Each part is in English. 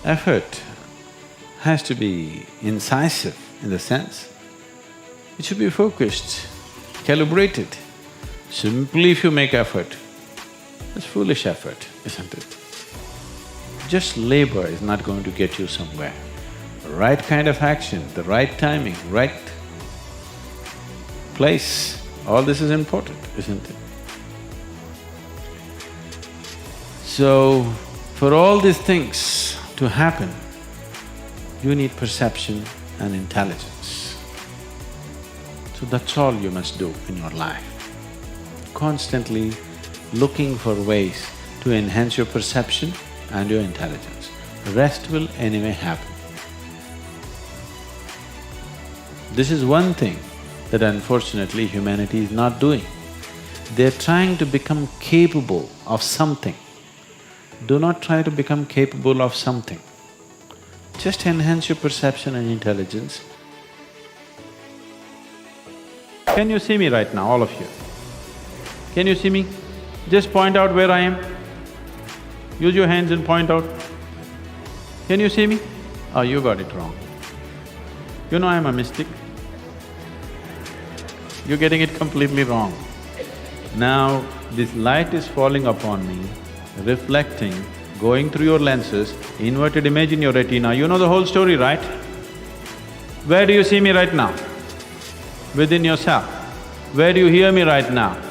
Effort has to be incisive in the sense, it should be focused, calibrated. Simply if you make effort, it's foolish effort, isn't it? Just labor is not going to get you somewhere. Right kind of action, the right timing, right place, all this is important, isn't it? So, for all these things to happen, you need perception and intelligence. So that's all you must do in your life. Constantly looking for ways to enhance your perception and your intelligence. Rest will anyway happen. This is one thing that unfortunately humanity is not doing. They're trying to become capable of something. Do not try to become capable of something. Just enhance your perception and intelligence. Can you see me right now, all of you? Can you see me? Just point out where I am. Use your hands and point out. Can you see me? Oh, you got it wrong. You know I'm a mystic. You're getting it completely wrong. Now, this light is falling upon me, reflecting, going through your lenses, inverted image in your retina. You know the whole story, right? Where do you see me right now? Within yourself. Where do you hear me right now?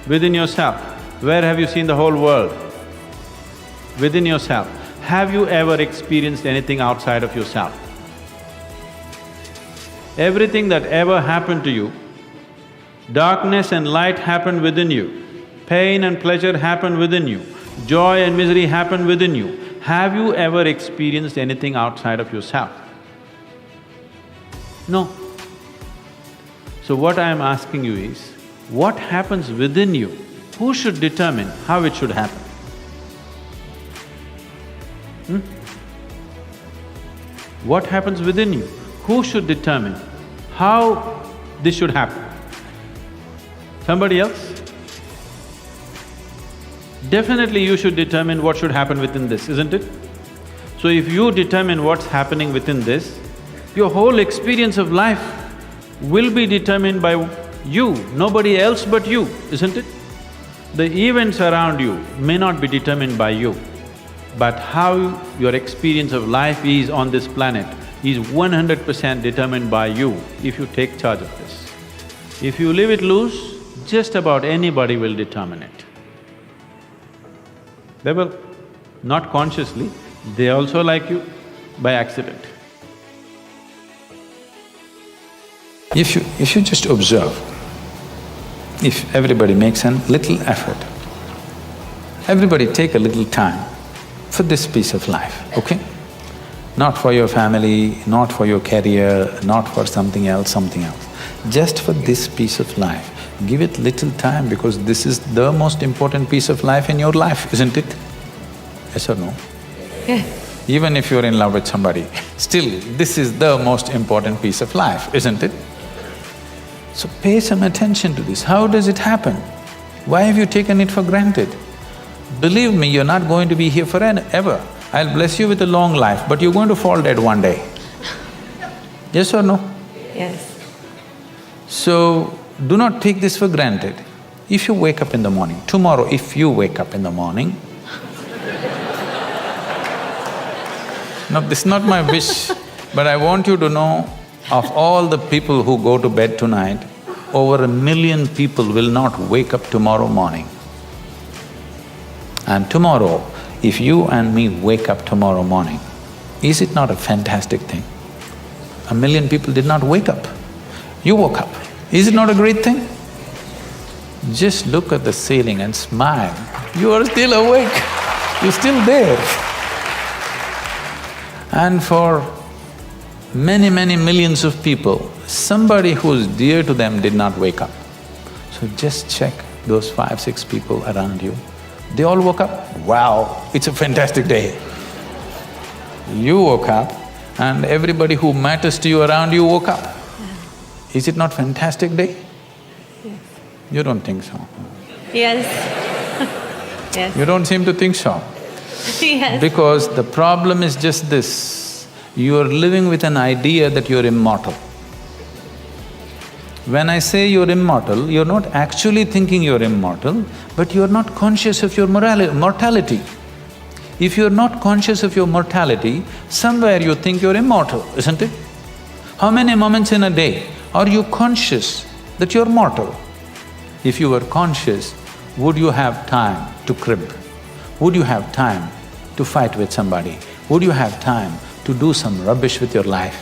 Within yourself. Where have you seen the whole world? Within yourself. Have you ever experienced anything outside of yourself? Everything that ever happened to you, darkness and light happened within you, pain and pleasure happened within you, joy and misery happened within you. Have you ever experienced anything outside of yourself? No. So what I am asking you is, what happens within you? Who should determine how it should happen? What happens within you? Who should determine how this should happen? Somebody else? Definitely you should determine what should happen within this, isn't it? So if you determine what's happening within this, your whole experience of life will be determined by you, nobody else but you, isn't it? The events around you may not be determined by you, but how your experience of life is on this planet is 100% determined by you if you take charge of this. If you leave it loose, just about anybody will determine it. They will, not consciously, they also like you by accident. If you just observe, if everybody makes a little effort, everybody take a little time for this piece of life, okay? Not for your family, not for your career, not for something else, just for this piece of life. Give it little time because this is the most important piece of life in your life, isn't it? Yes or no? Yeah. Even if you're in love with somebody, still this is the most important piece of life, isn't it? So pay some attention to this. How does it happen? Why have you taken it for granted? Believe me, you're not going to be here forever. I'll bless you with a long life, but you're going to fall dead one day. Yes or no? Yes. So, do not take this for granted. If you wake up in the morning, tomorrow if you wake up in the morning… Now, this is not my wish, but I want you to know, of all the people who go to bed tonight, over 1 million people will not wake up tomorrow morning. And tomorrow, if you and me wake up tomorrow morning, is it not a fantastic thing? 1 million people did not wake up, you woke up. Is it not a great thing? Just look at the ceiling and smile, you are still awake, you're still there. And for many, many millions of people, somebody who's dear to them did not wake up. So just check those 5, 6 people around you, they all woke up, wow, it's a fantastic day. You woke up and everybody who matters to you around you woke up. Is it not fantastic day? Yes. You don't think so? Yes. Yes. You don't seem to think so. Yes. Because the problem is just this, you are living with an idea that you're immortal. When I say you're immortal, you're not actually thinking you're immortal, but you're not conscious of your mortality. If you're not conscious of your mortality, somewhere you think you're immortal, isn't it? How many moments in a day are you conscious that you're mortal? If you were conscious, would you have time to crib? Would you have time to fight with somebody? Would you have time to do some rubbish with your life?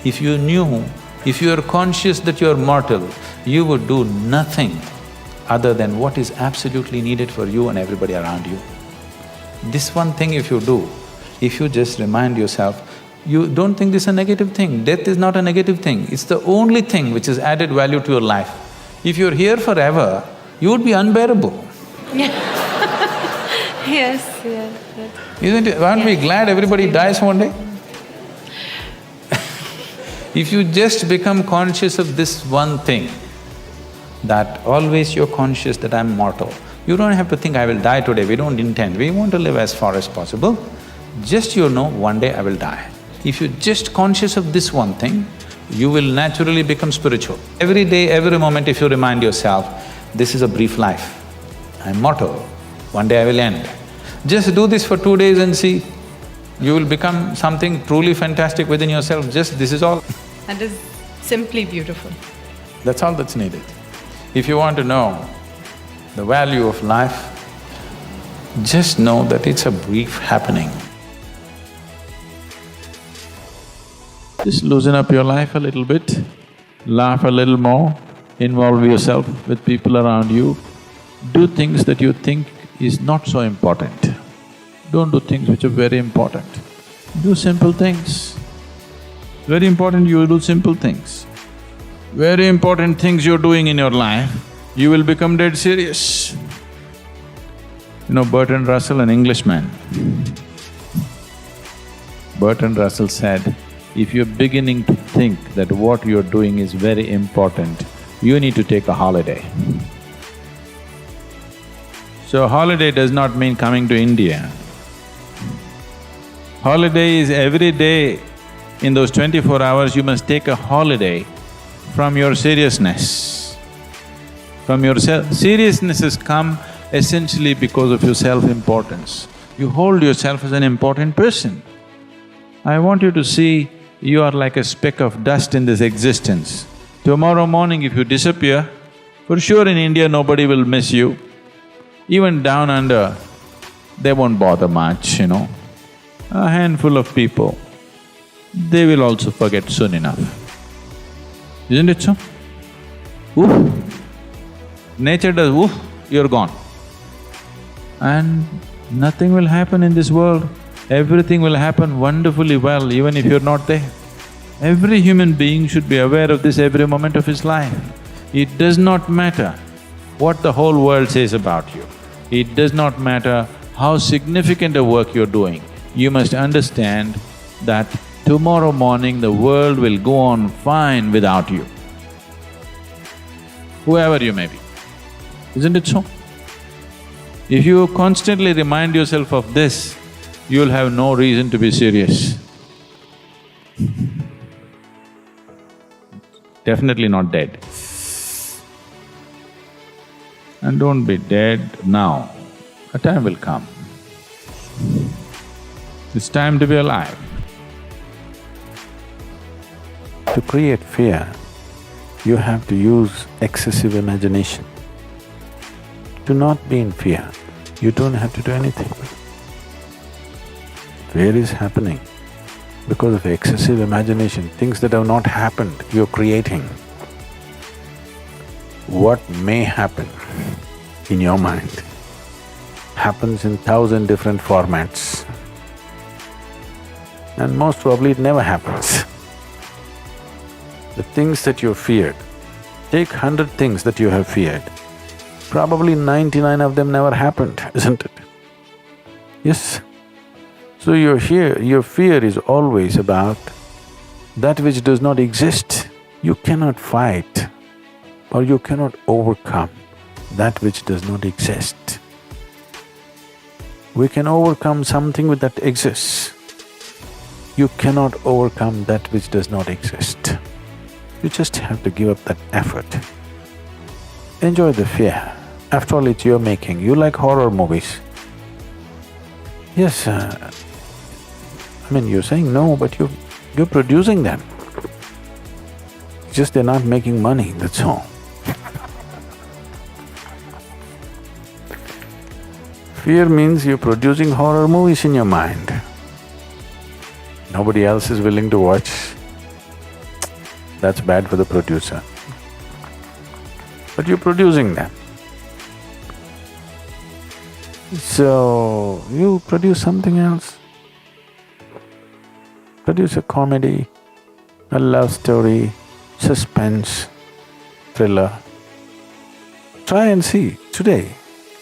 If you knew, if you are conscious that you are mortal, you would do nothing other than what is absolutely needed for you and everybody around you. This one thing if you do, if you just remind yourself, you don't think this is a negative thing. Death is not a negative thing, it's the only thing which has added value to your life. If you're here forever, you would be unbearable. Yes, yes. Isn't it? Aren't we glad everybody dies one day? If you just become conscious of this one thing, that always you're conscious that I'm mortal, you don't have to think, I will die today, we don't intend, we want to live as far as possible. Just you know, one day I will die. If you're just conscious of this one thing, you will naturally become spiritual. Every day, every moment if you remind yourself, this is a brief life, I'm mortal, one day I will end. Just do this for 2 days and see, you will become something truly fantastic within yourself, just this is all. That is simply beautiful. That's all that's needed. If you want to know the value of life, just know that it's a brief happening. Just loosen up your life a little bit, laugh a little more, involve yourself with people around you, do things that you think is not so important. Don't do things which are very important. Do simple things. Very important you do simple things. Very important things you're doing in your life, you will become dead serious. You know, Bertrand Russell, an Englishman, Bertrand Russell said, if you're beginning to think that what you're doing is very important, you need to take a holiday. So holiday does not mean coming to India. Holiday is every day, in those 24 hours you must take a holiday from your seriousness. From your seriousness has come essentially because of your self-importance. You hold yourself as an important person. I want you to see you are like a speck of dust in this existence. Tomorrow morning if you disappear, for sure in India nobody will miss you. Even down under, they won't bother much, you know. A handful of people, they will also forget soon enough. Isn't it so? Oof. Nature does oof, you're gone. And nothing will happen in this world. Everything will happen wonderfully well even if you're not there. Every human being should be aware of this every moment of his life. It does not matter what the whole world says about you. It does not matter how significant a work you're doing. You must understand that tomorrow morning the world will go on fine without you, whoever you may be. Isn't it so? If you constantly remind yourself of this, you'll have no reason to be serious. Definitely not dead. And don't be dead now, a time will come. It's time to be alive. To create fear, you have to use excessive imagination. To not be in fear, you don't have to do anything. Fear is happening because of excessive imagination, things that have not happened, you're creating. What may happen in your mind happens in 1,000 different formats, and most probably it never happens. The things that you feared, take 100 things that you have feared, probably 99 of them never happened, isn't it? Yes. So your fear is always about that which does not exist. You cannot fight or you cannot overcome that which does not exist. We can overcome something that exists. You cannot overcome that which does not exist. You just have to give up that effort. Enjoy the fear. After all, it's your making. You like horror movies. Yes, you're saying no, but you're producing them. Just they're not making money, that's all. Fear means you're producing horror movies in your mind. Nobody else is willing to watch. That's bad for the producer. But you're producing them. So, you produce something else. Produce a comedy, a love story, suspense, thriller. Try and see today.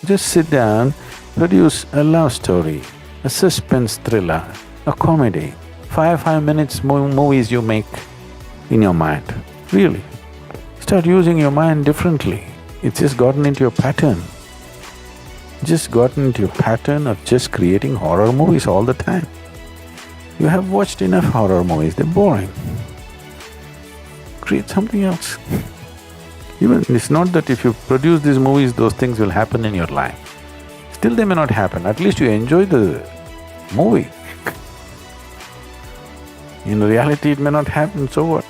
Just sit down, produce a love story, a suspense thriller, a comedy. 5 minutes movies you make in your mind. Really. Start using your mind differently. It's just gotten into your pattern. Just gotten into your pattern of just creating horror movies all the time. You have watched enough horror movies, they're boring. Create something else. Even it's not that if you produce these movies, those things will happen in your life. Still they may not happen, at least you enjoy the movie. In reality it may not happen, so what?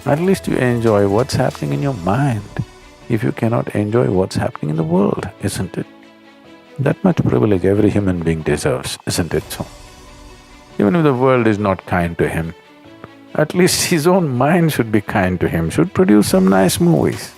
At least you enjoy what's happening in your mind, if you cannot enjoy what's happening in the world, isn't it? That much privilege every human being deserves, isn't it so? Even if the world is not kind to him, at least his own mind should be kind to him, should produce some nice movies.